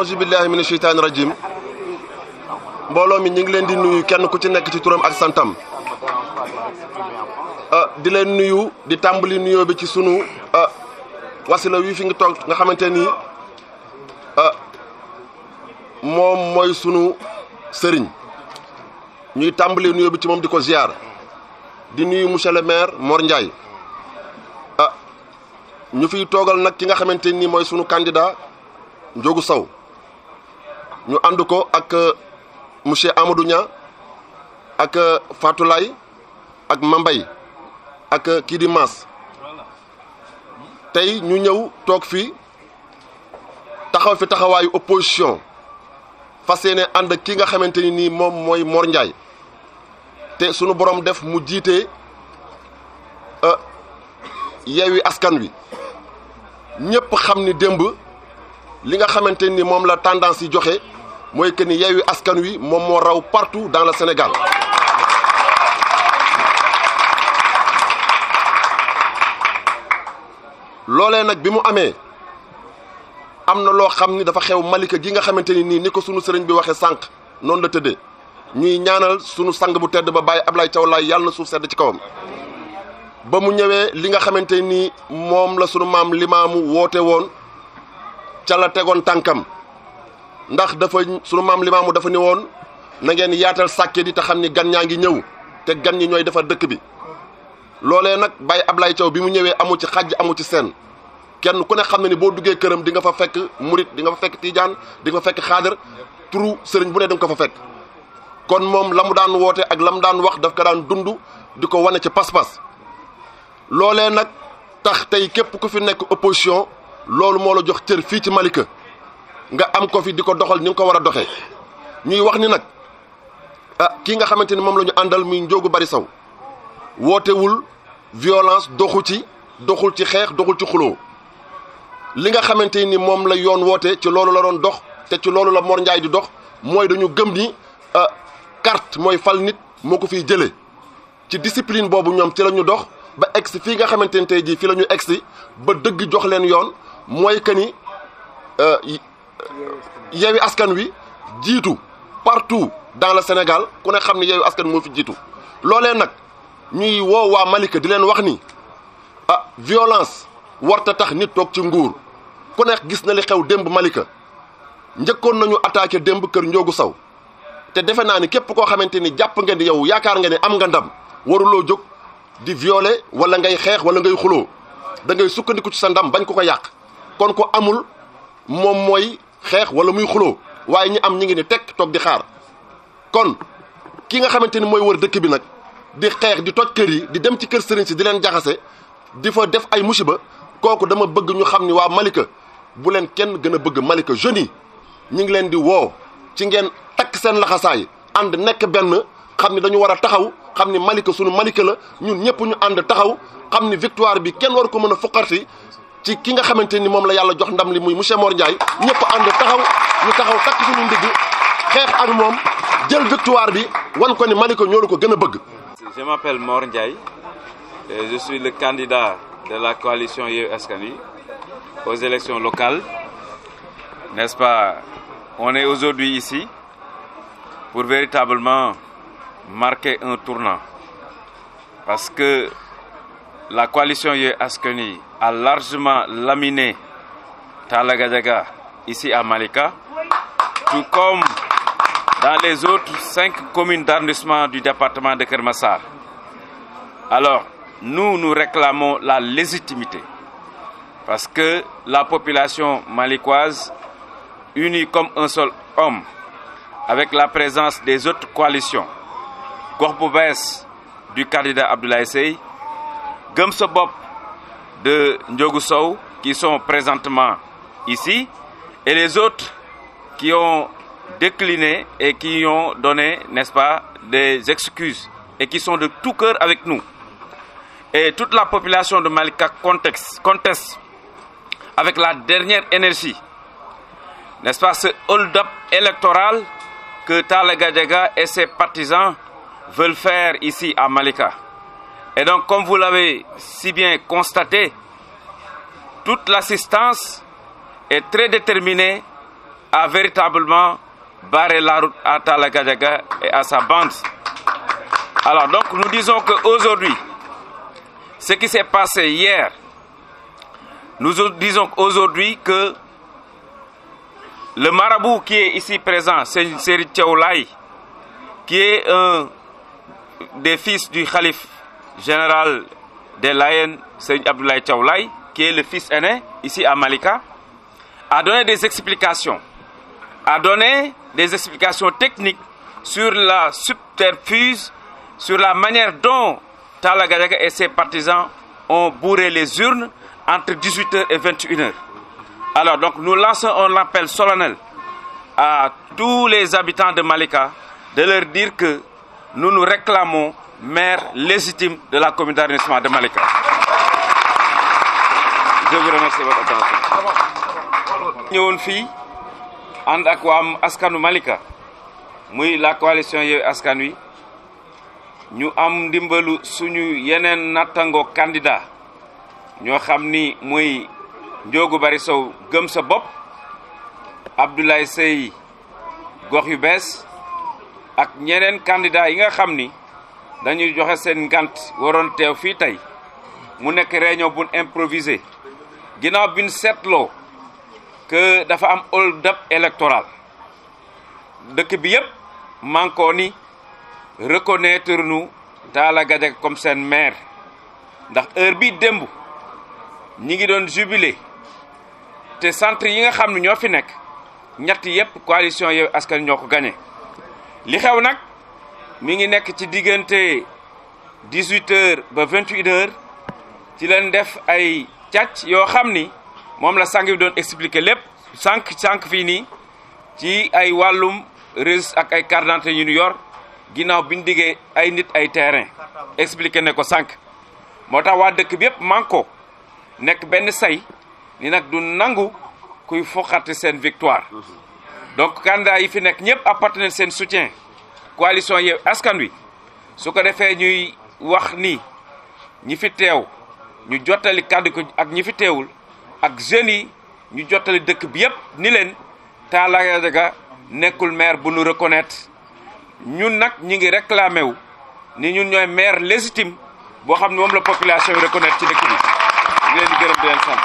auzu billahi mina sheytaani rajim mbooloo mi ñu ngi leen di nuyu kenn ku ci nekk ci turam ak santam di leen nuyu di tàmbali nuyoo bi ci sunu wasila wi fi ngi toog nga xamante ni moom mooy sunu sëriñ ñuy tàmbali nuyoo bi ci moom di ko ziar di nuyu monsieur le maire Mor Ndiaye ñu fiy toogal nag ki nga xamante ni mooy sunu candidat Ndiogou Sow ñu ànd ko ak monsieur Amadou Nia ak Fatou Lay ak Mambay ak kii di Mass tey ñu ñëw toog fii taxaw fi taxawaayu opposition fas yéene ànd ak ki nga xamante ni nii moom mooy Mor Ndiaye te sunu borom def mu jiite Yewwi Askan Wi ñëpp xam ni démb li nga xamante ni moom la tendance yi joxe mooy que ni Yewwi Askan Wi moom moo raw partout dans le Sénégal loolee nag bi mu amee am na loo xam ni dafa xew Malika gi nga xamante ni nii ni ko sunu sëriñ bi waxee sànq noonu la tëddee ñuy ñaanal sunu sang bu tedd ba Baye Ablaye Thiaw Laye yàlla na suuf sedd ci kawam ba mu ñëwee li nga xamante ni moom la sunu maam Limaamu woote woon ca la tegoon tànkam ndax dafa sunu maam Limaamu dafa ni woon na ngeen yaatal sàkke di te xam ni gan ñaa ngi ñëw te gan ñi ñooy defar dëkk bi loolee nag Baye Ablaye Thiaw bi mu ñëwee amu ci xàjj amu ci seen kenn ku ne xam ne ni boo duggee këram di nga fa fekk murit di nga fa fekk tijaan di nga fa fekk xaadar turu sëriñ bu ne da nga ko fa fekk kon moom la mu daan woote ak la mu daan wax daf ko daan dund di ko wane ci pas-pas loolee nag tax tey képp ku fi nekk opposition loolu moo la jox cër fii ci Malika nga am ko fi di ko doxal ni nga ko war a doxee ñuy wax ni nag kii nga xamante ni moom la ñu àndal muy Ndiogou Bary Sow wootewul violence doxul ci xeex doxul ci xuloo li nga xamante ni moom la yoon woote ci loolu la doon dox te ci loolu la Mor Ndiaye di dox mooy dañu gëm ni carte mooy fal nit moo ko fiy jëlee ci discipline boobu ñoom ci la ñu dox ba egsi fii nga xamante ni tey jii fii la ñu egsi ba dëgg jox leen yoon mooy que ni Yewwi Askan Wi jiitu partout dans le Sénégal ku ne xam ne Yewwi Askan moo fi jiitu loolee nag ñuy woo waa Malika di leen wax ni violence warta tax nit toog ci nguur ku ne gis na li xew démb Malika njëkkoon nañu attaqué démb kër Ndiogou Sow te defe naa ni képp koo xamante ni jàpp nga ni yow yaakaar nga ne am nga ndam waruloo jóg di violer wala ngay xeex wala ngay xuloo da ngay sukkandiku ci sa ndam bañ ko yàq kon ko amul moom mooy xeex wala muy xuloo waaye ñi am ñi ngi ni tekk toog di xaar kon ki nga xamante ni mooy wër dëkk bi nag di xeex di toj kër yi di dem ci kër sëriñ si di leen jaxase di fa def ay musiba kooku dama bëgg ñu xam ni waa Malika bu leen kenn gën a bëgg Malika jeunes yi ñu ngi leen di woo ci ngeen takk seen laxasaay ànd nekk benn xam ni dañu war a taxaw xam ni Malika sunu Malika la ñun ñëpp ñu ànd taxaw xam ni victoire bi kenn war ko mën a fuqarti ci ki nga xamante ni moom la yàlla jox ndam li muy monsieur Mor Ndiaye ñëpp ànd taxaw ñu taxaw takk suñu ndigg xeex ak moom jël victoire bi wan ko ni Malika ñoo ko gën a bëgg. Je m'appelle Mor Ndiaye et je suis le candidat de la coalition Yewwi Askan Wi aux élections locales. N'est-ce pas? On est aujourd'hui ici pour véritablement marquer un tournant. Parce que la coalition Yewwi Askan Wi a largement laminé Talla Gadiaga ici à Malika, tout comme dans les autres 5 communes d'arrondissement du département de Keur Massar. Alors, nous réclamons la légitimité parce que la population malicoise, unie comme un seul homme, avec la présence des autres coalitions, Gox bu Bees du candidat Abdoulaye Seye, Gëm Sa Bopp de Ndiogou Sow, qui sont présentement ici, et les autres qui ont décliné et qui ont donné, n'est-ce pas, des excuses et qui sont de tout cœur avec nous. Et toute la population de Malika conteste avec la dernière énergie, n'est-ce pas, ce hold-up électoral que Talla Gadiaga et ses partisans veulent faire ici à Malika. Et donc, comme vous l'avez si bien constaté, toute l'assistance est très déterminée a véritablement barré la route à Talla Gadiaga et à sa bande. Alors donc nous disons qu'aujourd'hui, ce qui s'est passé hier, nous disons aujourd'hui que le marabout qui est ici présent, c'est Serigne Thiaw Laye, qui est un des fils du khalife général des Layènes, Serigne Abdoulaye Thiaw Laye, qui est le fils aîné ici à Malika, a donné des explications. A donné des explications techniques sur la subterfuge, sur la manière dont Talla Gadiaga et ses partisans ont bourré les urnes entre 18h et 21h. Alors donc nous lançons un appel solennel à tous les habitants de Malika de leur dire que nous nous réclamons maire légitime de la commune d'arrondissement de Malika. Je vous remercie de votre attention. ñëwoon fii ànd ak waa askanu Malika muy la coalition Yewwi Askan Wi ñu am ndimbalu suñu yeneen nattango candidat ñoo xam ni muy Ndiogou Bari Sow gëm sa bopp, Abdoulaye Seye gox yu bees ak ñeneen candidat yi nga xam ni dañuy joxe seen ngant waroon teew fii tey mu nekk réunion bu improvisé ginnaaw bi ñu seetloo que dafa am hold-up électoral dëkk bi yëpp manko ni reconnaître nu Talla Gadiaga comme seen maire ndax heure bi démb ñi ngi doon jubilé te centre yi nga xam ne ñoo fi nekk ñett yëpp coalition Yewwi Askan Wi ñoo ko gagné. li xew nag mi ngi nekk ci diggante 18h ba 21h ci leen def ay càcc yoo xam ni moom la sang bi doon expliquer lépp sànq fii nii ci ay wàllum registre ak ay carte d'identité yu ñu yor ginnaaw bi ñu diggee ay nit ay terrain expliqué ne ko sànq moo tax waa dëkk bi yëpp manko nekk benn say ni nag du nangu kuy foqati seen victoire. donc candidat yi fi nekk ñëpp apporté seen soutien coalition Yewwi Askan Wi su ko defee ñuy wax ni ñi fi teew ñu jottali kàddu ko ak ñi fi teewul ak jeunes yi ñu jottali dëkk bi yëpp ni leen Talla Gadiaga nekkul maire bu nu reconnaître ñun nag ñi ngi réclamé wu ni ñun ñooy maire légitime boo xam ne moom la population yi reconnaître ci dëkk bi di leen di gërëm di leen sant